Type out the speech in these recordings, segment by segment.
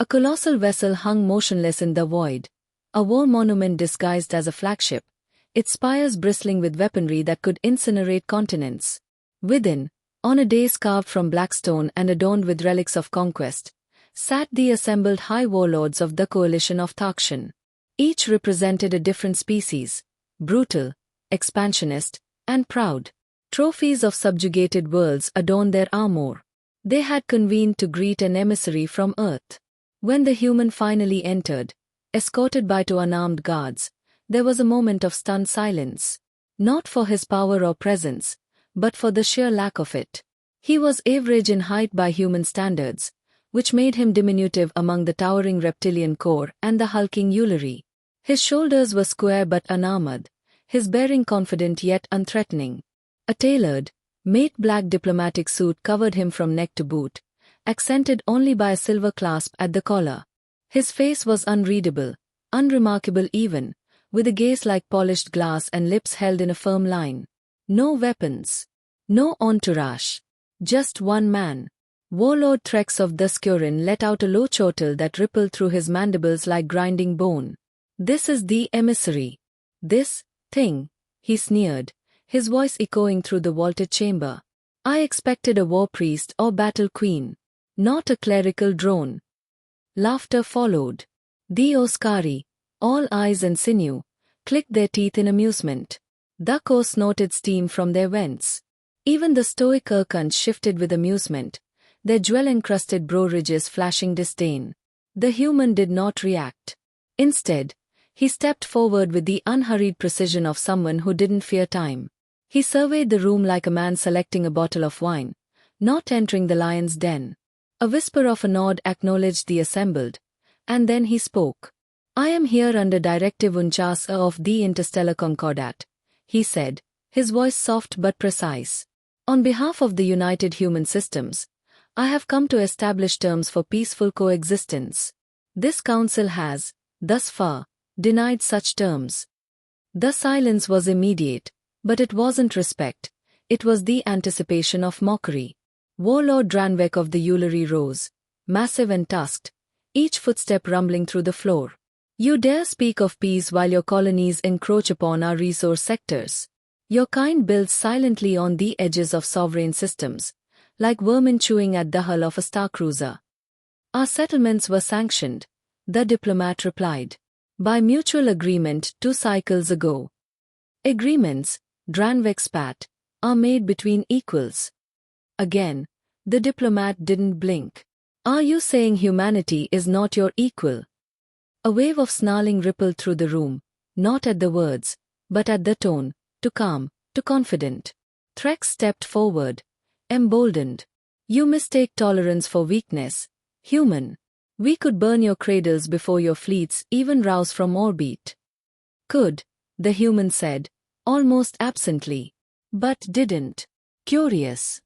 A colossal vessel hung motionless in the void, a war monument disguised as a flagship, its spires bristling with weaponry that could incinerate continents. Within, on a dais carved from black stone and adorned with relics of conquest, sat the assembled high warlords of the coalition of Tarkshan. Each represented a different species, brutal, expansionist, and proud. Trophies of subjugated worlds adorned their armor. They had convened to greet an emissary from Earth. When the human finally entered, escorted by two unarmed guards, there was a moment of stunned silence. Not for his power or presence, but for the sheer lack of it. He was average in height by human standards, which made him diminutive among the towering reptilian core and the hulking Ulari. His shoulders were square but unarmored, his bearing confident yet unthreatening. A tailored, matte black diplomatic suit covered him from neck to boot, accented only by a silver clasp at the collar. His face was unreadable, unremarkable even, with a gaze like polished glass and lips held in a firm line. No weapons. No entourage. Just one man. Warlord Trex of the Skurin let out a low chortle that rippled through his mandibles like grinding bone. This is the emissary. This thing, he sneered, his voice echoing through the vaulted chamber. I expected a war priest or battle queen, not a clerical drone. Laughter followed. The Oscari, all eyes and sinew, clicked their teeth in amusement. The Ko snorted steam from their vents. Even the stoic Urkans shifted with amusement, their jewel-encrusted brow ridges flashing disdain. The human did not react. Instead, he stepped forward with the unhurried precision of someone who didn't fear time. He surveyed the room like a man selecting a bottle of wine, not entering the lion's den. A whisper of a nod acknowledged the assembled, and then he spoke. I am here under Directive Unchasa of the Interstellar Concordat, he said, his voice soft but precise. On behalf of the United Human Systems, I have come to establish terms for peaceful coexistence. This council has, thus far, denied such terms. The silence was immediate, but it wasn't respect, it was the anticipation of mockery. Warlord Dranvek of the Ulari rose, massive and tusked, each footstep rumbling through the floor. You dare speak of peace while your colonies encroach upon our resource sectors. Your kind builds silently on the edges of sovereign systems, like vermin chewing at the hull of a star cruiser. Our settlements were sanctioned, the diplomat replied. By mutual agreement 2 cycles ago. Agreements, Dranvek spat, are made between equals. Again, the diplomat didn't blink. Are you saying humanity is not your equal? A wave of snarling rippled through the room, not at the words, but at the tone, too calm, too confident. Trex stepped forward, emboldened. You mistake tolerance for weakness, human. We could burn your cradles before your fleets even rouse from orbit. Could, the human said, almost absently. But didn't. Curious.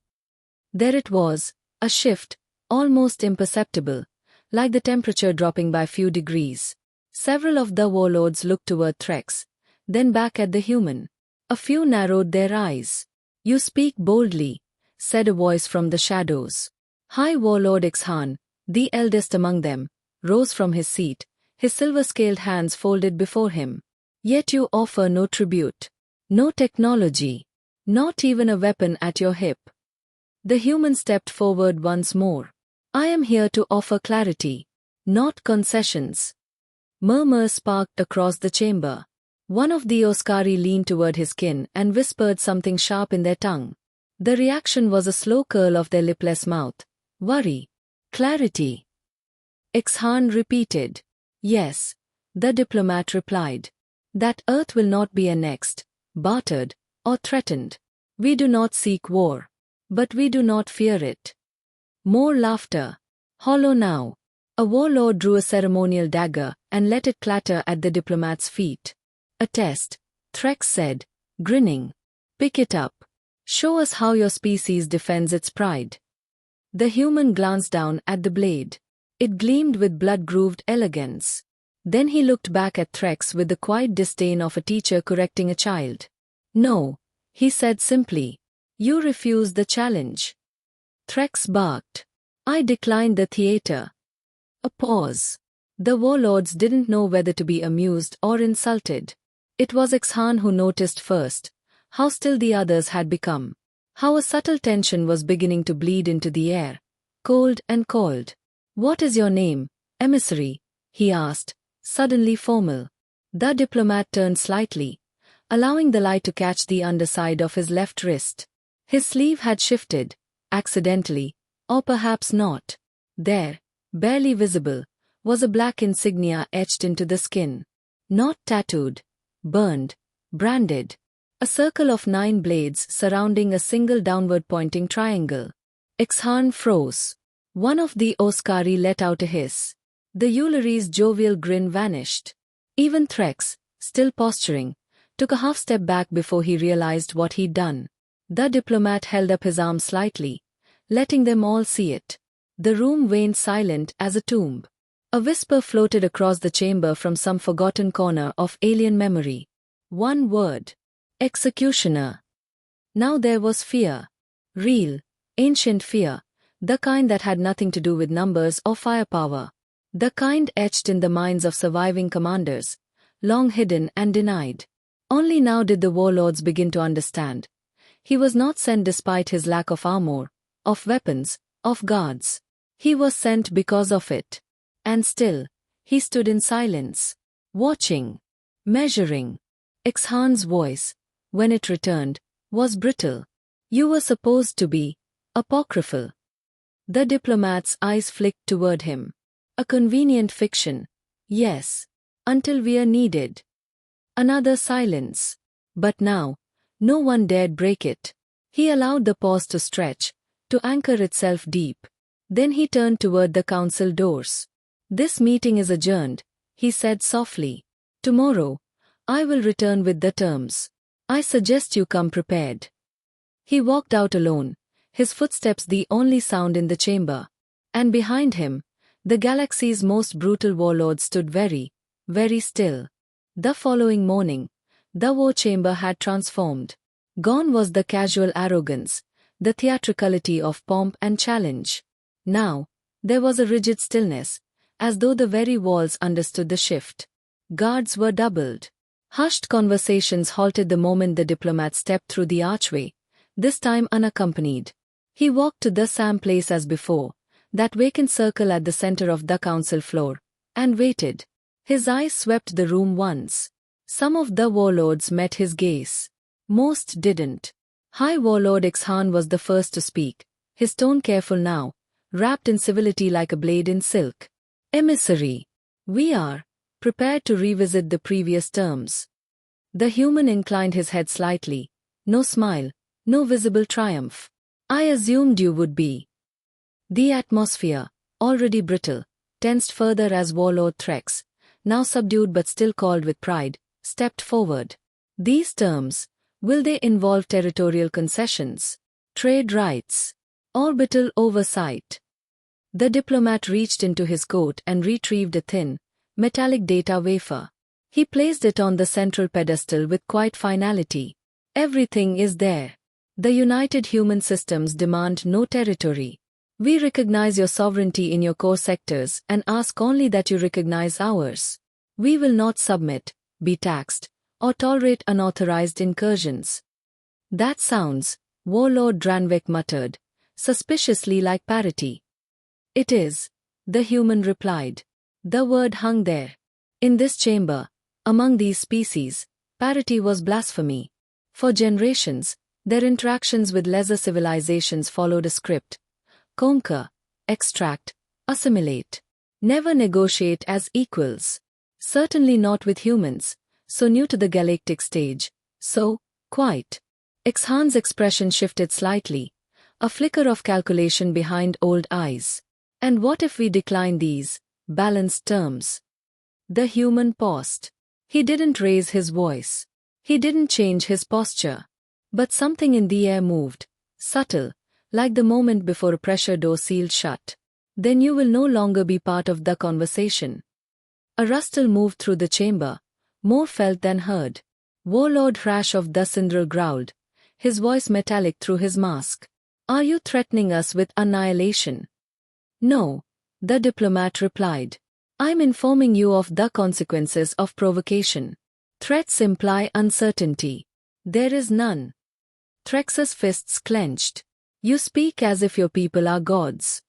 There it was, a shift, almost imperceptible, like the temperature dropping by few degrees. Several of the warlords looked toward Trex, then back at the human. A few narrowed their eyes. You speak boldly, said a voice from the shadows. High Warlord Ixhan, the eldest among them, rose from his seat, his silver-scaled hands folded before him. Yet you offer no tribute. No technology. Not even a weapon at your hip. The human stepped forward once more. I am here to offer clarity, not concessions. Murmurs sparked across the chamber. One of the Oscari leaned toward his kin and whispered something sharp in their tongue. The reaction was a slow curl of their lipless mouth. Worry. Clarity. Ixhan repeated. Yes, the diplomat replied. That Earth will not be annexed, bartered, or threatened. We do not seek war. But we do not fear it. More laughter. Hollow now. A warlord drew a ceremonial dagger and let it clatter at the diplomat's feet. A test, Trex said, grinning. Pick it up. Show us how your species defends its pride. The human glanced down at the blade. It gleamed with blood-grooved elegance. Then he looked back at Trex with the quiet disdain of a teacher correcting a child. No, he said simply. You refuse the challenge. Trex barked. I declined the theater. A pause. The warlords didn't know whether to be amused or insulted. It was Ixhan who noticed first how still the others had become, how a subtle tension was beginning to bleed into the air, cold and cold. "What is your name, emissary?" he asked, suddenly formal. The diplomat turned slightly, allowing the light to catch the underside of his left wrist. His sleeve had shifted, accidentally, or perhaps not. There, barely visible, was a black insignia etched into the skin. Not tattooed, burned, branded. A circle of 9 blades surrounding a single downward-pointing triangle. Ixhan froze. One of the Oscari let out a hiss. The Euler's jovial grin vanished. Even Threx, still posturing, took a half-step back before he realized what he'd done. The diplomat held up his arm slightly, letting them all see it. The room waned silent as a tomb. A whisper floated across the chamber from some forgotten corner of alien memory. One word. Executioner. Now there was fear. Real, ancient fear. The kind that had nothing to do with numbers or firepower. The kind etched in the minds of surviving commanders, long hidden and denied. Only now did the warlords begin to understand. He was not sent despite his lack of armor, of weapons, of guards. He was sent because of it. And still, he stood in silence, watching, measuring. Ixhan's voice, when it returned, was brittle. "You were supposed to be apocryphal." The diplomat's eyes flicked toward him. "A convenient fiction. Yes. Until we're needed." Another silence. But now, no one dared break it. He allowed the pause to stretch, to anchor itself deep. Then he turned toward the council doors. "This meeting is adjourned," he said softly. "Tomorrow, I will return with the terms. I suggest you come prepared." He walked out alone, his footsteps the only sound in the chamber. And behind him, the galaxy's most brutal warlord stood very, very still. The following morning, the war chamber had transformed. Gone was the casual arrogance, the theatricality of pomp and challenge. Now, there was a rigid stillness, as though the very walls understood the shift. Guards were doubled. Hushed conversations halted the moment the diplomat stepped through the archway, this time unaccompanied. He walked to the same place as before, that vacant circle at the center of the council floor, and waited. His eyes swept the room once. Some of the warlords met his gaze. Most didn't. High Warlord Ixhan was the first to speak, his tone careful now, wrapped in civility like a blade in silk. "Emissary, we are prepared to revisit the previous terms." The human inclined his head slightly, no smile, no visible triumph. "I assumed you would be." The atmosphere, already brittle, tensed further as Warlord Threx, now subdued but still called with pride, stepped forward. "These terms, will they involve territorial concessions, trade rights, orbital oversight?" The diplomat reached into his coat and retrieved a thin, metallic data wafer. He placed it on the central pedestal with quiet finality. "Everything is there. The united human systems demand no territory. We recognize your sovereignty in your core sectors and ask only that you recognize ours. We will not submit, be taxed, or tolerate unauthorized incursions." "That sounds," Warlord Dranvik muttered, "suspiciously like parity." "It is," the human replied. The word hung there. In this chamber, among these species, parity was blasphemy. For generations, their interactions with lesser civilizations followed a script. Conquer, extract, assimilate. Never negotiate as equals. Certainly not with humans, so new to the galactic stage, so quiet. Ixhan's expression shifted slightly, a flicker of calculation behind old eyes. "And what if we decline these balanced terms?" The human paused. He didn't raise his voice. He didn't change his posture. But something in the air moved, subtle, like the moment before a pressure door sealed shut. "Then you will no longer be part of the conversation." A rustle moved through the chamber, more felt than heard. Warlord Hrash of the Sindral growled, his voice metallic through his mask. "Are you threatening us with annihilation?" "No," The diplomat replied. I'm informing you of the consequences of provocation. Threats imply uncertainty. There is none. Trex's fists clenched. You speak as if your people are gods.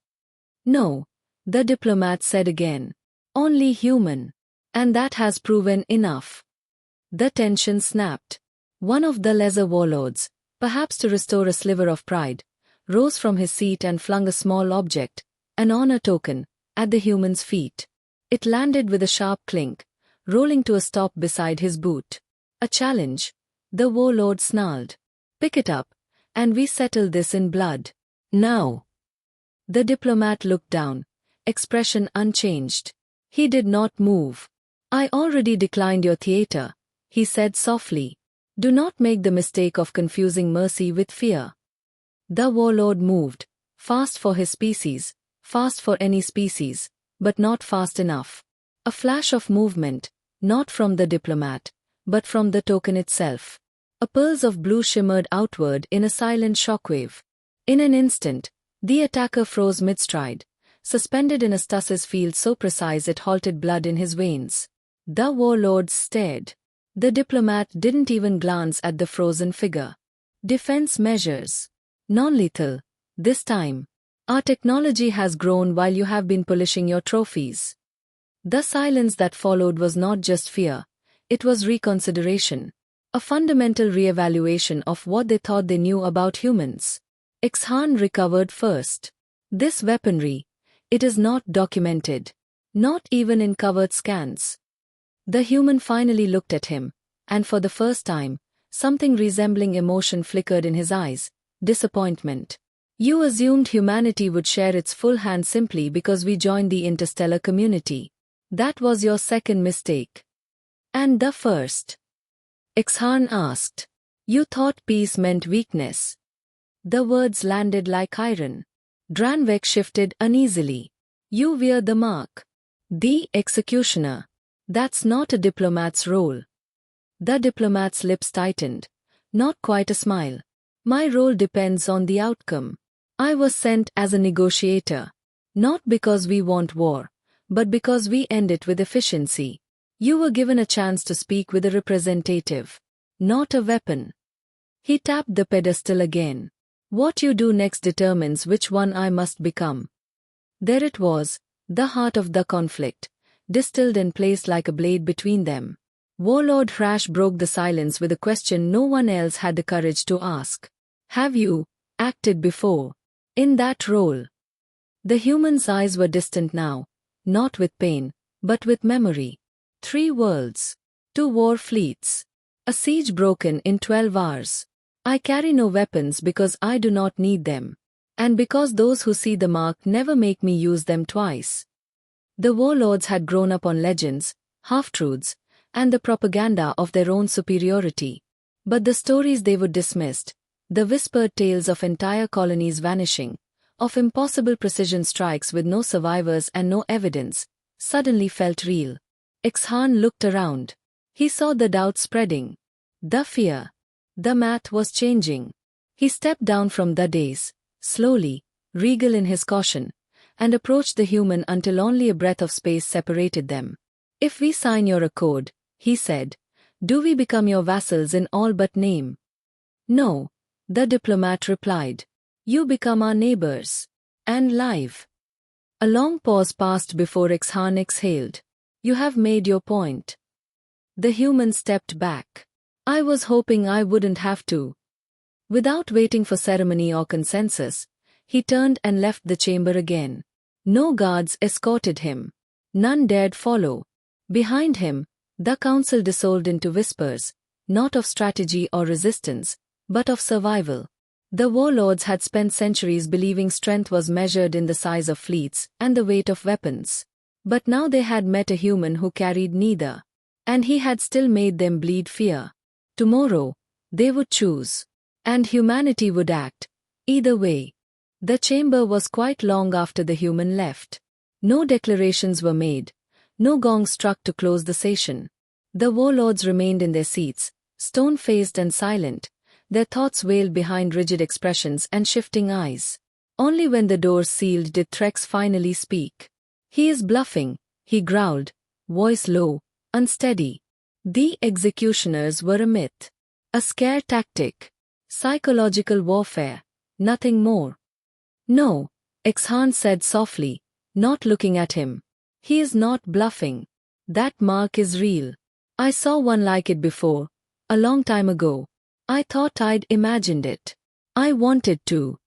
No, the diplomat said again. Only human. And that has proven enough. The tension snapped. One of the lesser warlords, perhaps to restore a sliver of pride, rose from his seat and flung a small object, an honor token, at the human's feet. It landed with a sharp clink, rolling to a stop beside his boot. A challenge, the warlord snarled. Pick it up, and we settle this in blood. Now. The diplomat looked down, expression unchanged. He did not move. I already declined your theater, he said softly. Do not make the mistake of confusing mercy with fear. The warlord moved, fast for his species, fast for any species, but not fast enough. A flash of movement, not from the diplomat, but from the token itself. A pulse of blue shimmered outward in a silent shockwave. In an instant, the attacker froze mid-stride, suspended in a stasis field so precise it halted blood in his veins. The warlords stared. The diplomat didn't even glance at the frozen figure. Defense measures. Non-lethal. This time. Our technology has grown while you have been polishing your trophies. The silence that followed was not just fear. It was reconsideration. A fundamental re-evaluation of what they thought they knew about humans. Ixhan recovered first. This weaponry. It is not documented. Not even in covert scans. The human finally looked at him, and for the first time, something resembling emotion flickered in his eyes. Disappointment. You assumed humanity would share its full hand simply because we joined the interstellar community. That was your second mistake. And the first? Ixhan asked. You thought peace meant weakness. The words landed like iron. Dranvek shifted uneasily. You wear the mark. The executioner. That's not a diplomat's role. The diplomat's lips tightened. Not quite a smile. My role depends on the outcome. I was sent as a negotiator. Not because we want war, but because we end it with efficiency. You were given a chance to speak with a representative. Not a weapon. He tapped the pedestal again. What you do next determines which one I must become. There it was, the heart of the conflict, distilled and placed like a blade between them. Warlord Hrash broke the silence with a question no one else had the courage to ask. Have you acted before? In that role? The human's eyes were distant now, not with pain, but with memory. 3 worlds. 2 war fleets. A siege broken in 12 hours. I carry no weapons because I do not need them. And because those who see the mark never make me use them twice. The warlords had grown up on legends, half-truths, and the propaganda of their own superiority. But the stories they would dismissed, the whispered tales of entire colonies vanishing, of impossible precision strikes with no survivors and no evidence, suddenly felt real. Ixhan looked around. He saw the doubt spreading. The fear. The math was changing. He stepped down from the dais, slowly, regal in his caution, and approached the human until only a breath of space separated them. If we sign your accord, he said, do we become your vassals in all but name? No, the diplomat replied. You become our neighbors. And live. A long pause passed before Ixhan exhaled. You have made your point. The human stepped back. I was hoping I wouldn't have to. Without waiting for ceremony or consensus, he turned and left the chamber again. No guards escorted him. None dared follow. Behind him, the council dissolved into whispers, not of strategy or resistance, but of survival. The warlords had spent centuries believing strength was measured in the size of fleets and the weight of weapons. But now they had met a human who carried neither. And he had still made them bleed fear. Tomorrow, they would choose. And humanity would act. Either way. The chamber was quite long after the human left. No declarations were made. No gong struck to close the session. The warlords remained in their seats, stone-faced and silent, their thoughts veiled behind rigid expressions and shifting eyes. Only when the doors sealed did Threx finally speak. He is bluffing, he growled, voice low, unsteady. The executioners were a myth. A scare tactic. Psychological warfare. Nothing more. No, Exhan said softly, not looking at him. He is not bluffing. That mark is real. I saw one like it before, a long time ago. I thought I'd imagined it. I wanted to.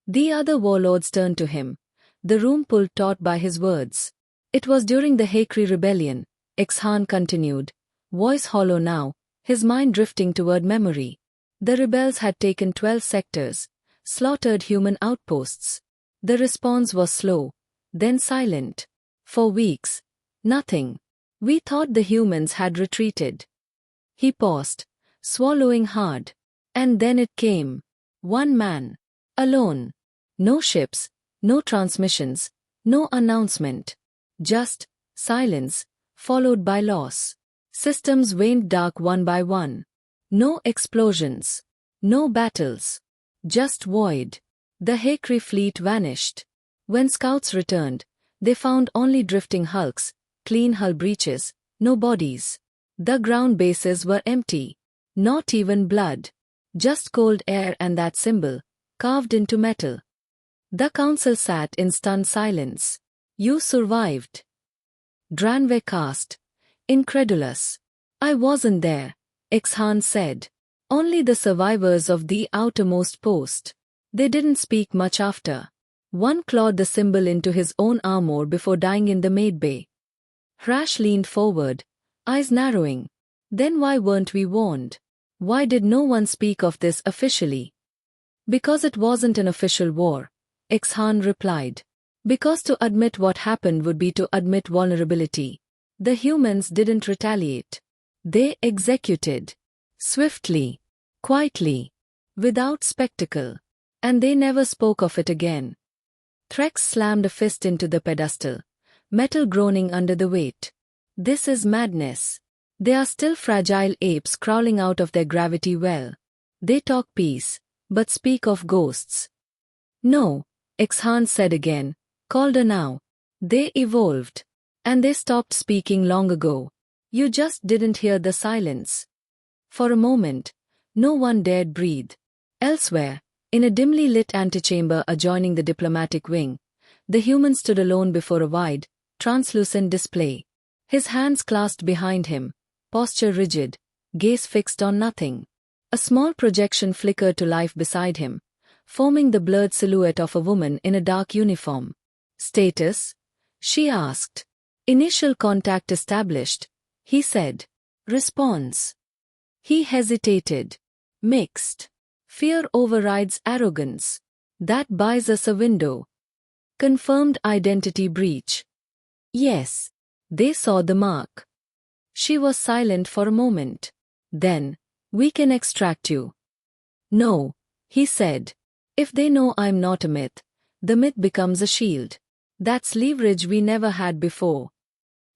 The other warlords turned to him, the room pulled taut by his words. It was during the Hakri rebellion, Exhan continued, voice hollow now, his mind drifting toward memory. The rebels had taken 12 sectors, slaughtered human outposts. The response was slow, then silent. For weeks, nothing. We thought the humans had retreated. He paused, swallowing hard. And then it came. One man. Alone. No ships, no transmissions, no announcement. Just silence, followed by loss. Systems went dark one by one. No explosions. No battles. Just void. The Hakri fleet vanished. When scouts returned, they found only drifting hulks, clean hull breaches, no bodies. The ground bases were empty. Not even blood. Just cold air and that symbol, carved into metal. The council sat in stunned silence. You survived. Dranve asked, incredulous. I wasn't there, Exhan said. Only the survivors of the outermost post. They didn't speak much after. One clawed the symbol into his own armor before dying in the maid bay. Hrash leaned forward, eyes narrowing. Then why weren't we warned? Why did no one speak of this officially? Because it wasn't an official war, Exhan replied. Because to admit what happened would be to admit vulnerability. The humans didn't retaliate. They executed. Swiftly. Quietly. Without spectacle. And they never spoke of it again. Threx slammed a fist into the pedestal, metal groaning under the weight. This is madness. They are still fragile apes crawling out of their gravity well. They talk peace, but speak of ghosts. No, Exhan said again, colder now. They evolved. And they stopped speaking long ago. You just didn't hear the silence. For a moment, no one dared breathe. Elsewhere, in a dimly lit antechamber adjoining the diplomatic wing, the human stood alone before a wide, translucent display. His hands clasped behind him, posture rigid, gaze fixed on nothing. A small projection flickered to life beside him, forming the blurred silhouette of a woman in a dark uniform. Status? She asked. Initial contact established, he said. Response? He hesitated. Mixed. Fear overrides arrogance. That buys us a window. Confirmed identity breach. Yes. They saw the mark. She was silent for a moment. Then, we can extract you. No, he said. If they know I'm not a myth, the myth becomes a shield. That's leverage we never had before.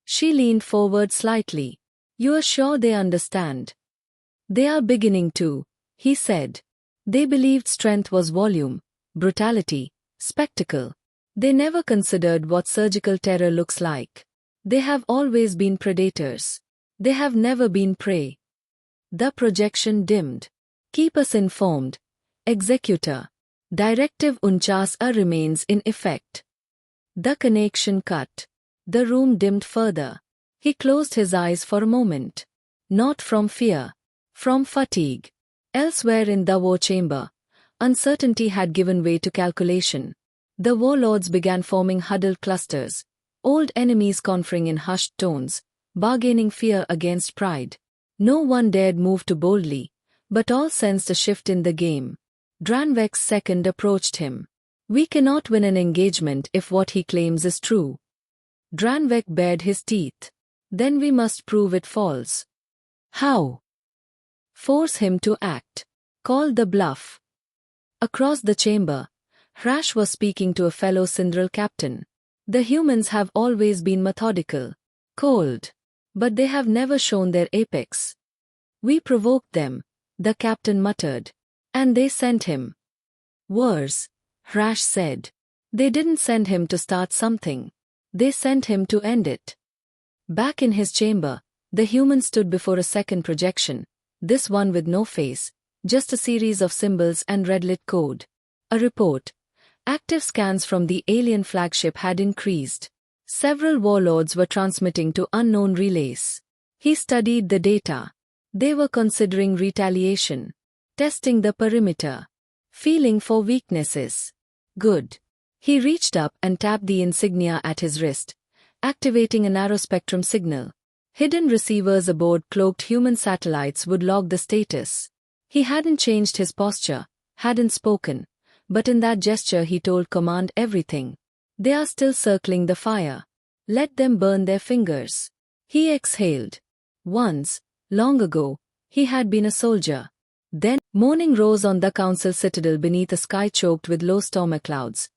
She leaned forward slightly. You're sure they understand? They are beginning to, he said. They believed strength was volume, brutality, spectacle. They never considered what surgical terror looks like. They have always been predators. They have never been prey. The projection dimmed. Keep us informed. Executor. Directive 49 remains in effect. The connection cut. The room dimmed further. He closed his eyes for a moment. Not from fear. From fatigue. Elsewhere in the war chamber, uncertainty had given way to calculation. The warlords began forming huddled clusters, old enemies conferring in hushed tones, bargaining fear against pride. No one dared move too boldly, but all sensed a shift in the game. Dranvek's second approached him. We cannot win an engagement if what he claims is true. Dranvek bared his teeth. Then we must prove it false. How? Force him to act. Call the bluff. Across the chamber, Hrash was speaking to a fellow Syndral captain. The humans have always been methodical, cold, but they have never shown their apex. We provoked them, the captain muttered. And they sent him. Worse, Hrash said. They didn't send him to start something. They sent him to end it. Back in his chamber, the human stood before a second projection, this one with no face, just a series of symbols and red-lit code. A report. Active scans from the alien flagship had increased. Several warlords were transmitting to unknown relays. He studied the data. They were considering retaliation, testing the perimeter, feeling for weaknesses. Good. He reached up and tapped the insignia at his wrist, activating a narrow-spectrum signal. Hidden receivers aboard cloaked human satellites would log the status. He hadn't changed his posture, hadn't spoken, but in that gesture he told command everything. They are still circling the fire. Let them burn their fingers. He exhaled. Once, long ago, he had been a soldier. Then, morning rose on the council citadel beneath a sky choked with low storm clouds,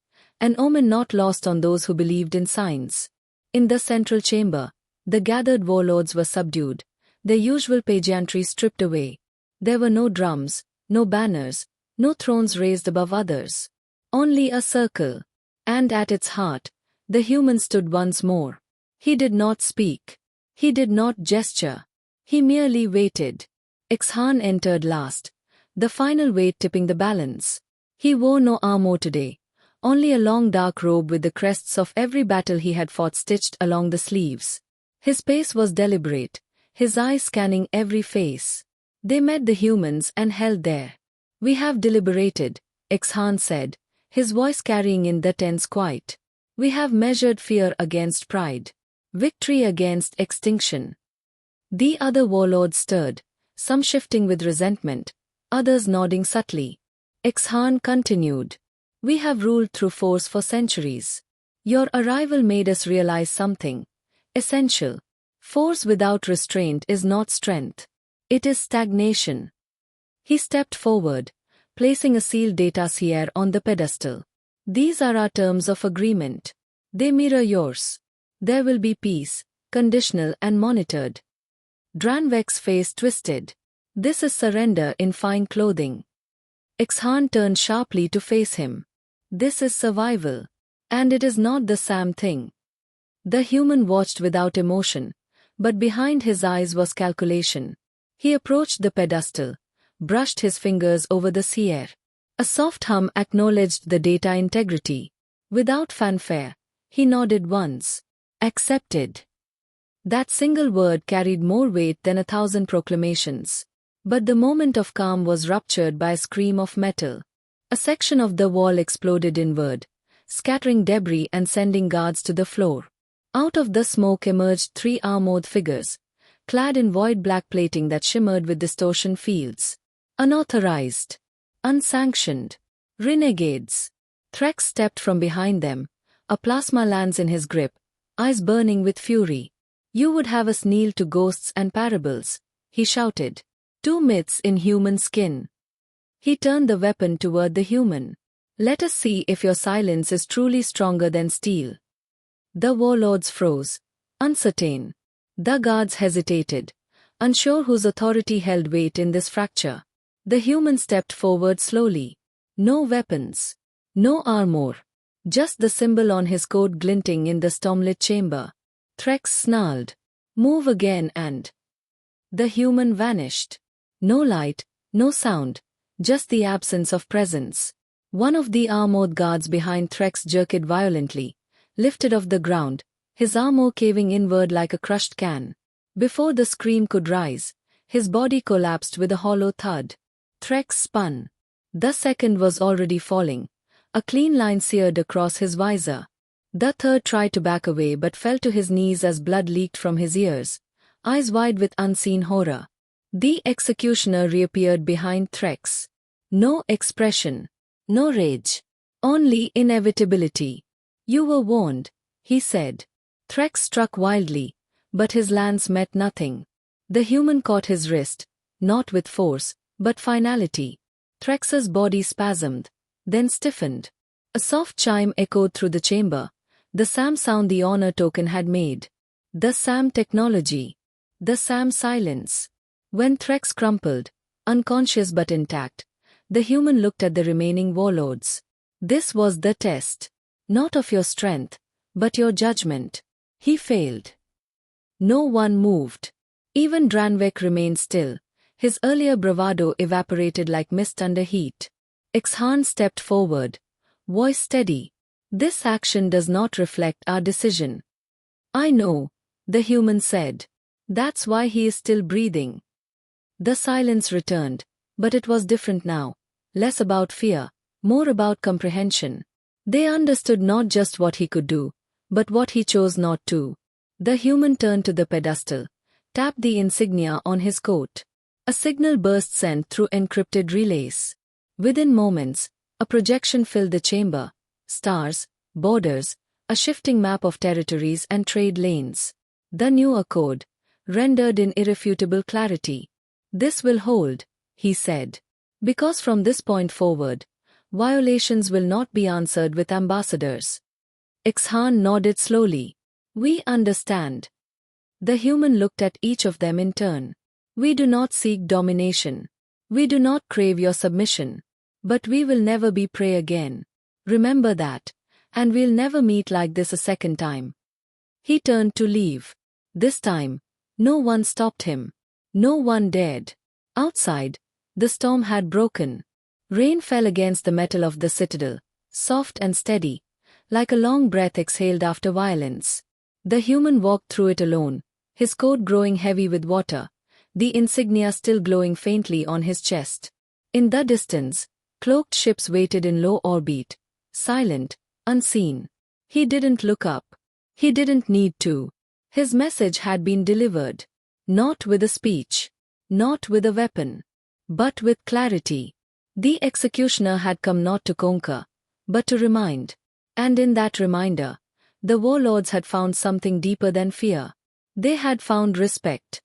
an omen not lost on those who believed in signs. In the central chamber, the gathered warlords were subdued, their usual pageantry stripped away. There were no drums, no banners, no thrones raised above others. Only a circle. And at its heart, the human stood once more. He did not speak. He did not gesture. He merely waited. Ixhan entered last, the final weight tipping the balance. He wore no armor today, only a long dark robe with the crests of every battle he had fought stitched along the sleeves. His pace was deliberate, his eyes scanning every face. They met the humans and held there. "We have deliberated," Ixhan said, his voice carrying in the tense quiet. "We have measured fear against pride, victory against extinction." The other warlords stirred, some shifting with resentment, others nodding subtly. Ixhan continued. "We have ruled through force for centuries. Your arrival made us realize something essential. Force without restraint is not strength. It is stagnation." He stepped forward, placing a sealed data sphere on the pedestal. "These are our terms of agreement. They mirror yours. There will be peace, conditional and monitored." Dranvek's face twisted. "This is surrender in fine clothing." Ixhan turned sharply to face him. "This is survival. And it is not the same thing." The human watched without emotion, but behind his eyes was calculation. He approached the pedestal, brushed his fingers over the sphere. A soft hum acknowledged the data integrity. Without fanfare, he nodded once. "Accepted." That single word carried more weight than 1,000 proclamations. But the moment of calm was ruptured by a scream of metal. A section of the wall exploded inward, scattering debris and sending guards to the floor. Out of the smoke emerged 3 armored figures, clad in void black plating that shimmered with distortion fields. Unauthorized. Unsanctioned. Renegades. Threx stepped from behind them, a plasma lance in his grip, eyes burning with fury. "You would have us kneel to ghosts and parables," he shouted. "2 myths in human skin." He turned the weapon toward the human. "Let us see if your silence is truly stronger than steel." The warlords froze, uncertain. The guards hesitated, unsure whose authority held weight in this fracture. The human stepped forward slowly. No weapons. No armor. Just the symbol on his coat glinting in the stormlit chamber. Threx snarled. "Move again," and the human vanished. No light, no sound, just the absence of presence. One of the armored guards behind Threx jerked violently, lifted off the ground, his armor caving inward like a crushed can. Before the scream could rise, his body collapsed with a hollow thud. Threx spun. The second was already falling. A clean line seared across his visor. The third tried to back away but fell to his knees as blood leaked from his ears, eyes wide with unseen horror. The executioner reappeared behind Threx. No expression. No rage. Only inevitability. "You were warned," he said. Threx struck wildly, but his lance met nothing. The human caught his wrist, not with force, but finality. Threx's body spasmed, then stiffened. A soft chime echoed through the chamber, the same sound the honor token had made. The same technology. The same silence. When Threx crumpled, unconscious but intact, the human looked at the remaining warlords. "This was the test. Not of your strength, But your judgment. He failed. No one moved. Even Dranvek remained still. His earlier bravado evaporated like mist under heat. Ixhan stepped forward, voice steady. This action does not reflect our decision. I know, the human said. That's why he is still breathing. The silence returned, but it was different now. Less about fear, more about comprehension. They understood not just what he could do, but what he chose not to. The human turned to the pedestal, tapped the insignia on his coat. A signal burst sent through encrypted relays. Within moments, a projection filled the chamber. Stars, borders, a shifting map of territories and trade lanes. The new accord, rendered in irrefutable clarity. This will hold, he said. Because from this point forward, violations will not be answered with ambassadors. Ixhan nodded slowly. We understand. The human looked at each of them in turn. We do not seek domination. We do not crave your submission. But we will never be prey again. Remember that. And we'll never meet like this a second time. He turned to leave. This time, no one stopped him. No one dared. Outside, the storm had broken. Rain fell against the metal of the citadel, soft and steady, like a long breath exhaled after violence. The human walked through it alone, his coat growing heavy with water, the insignia still glowing faintly on his chest. In the distance, cloaked ships waited in low orbit, silent, unseen. He didn't look up. He didn't need to. His message had been delivered. Not with a speech. Not with a weapon. But with clarity. The executioner had come not to conquer, but to remind. And in that reminder, the warlords had found something deeper than fear. They had found respect.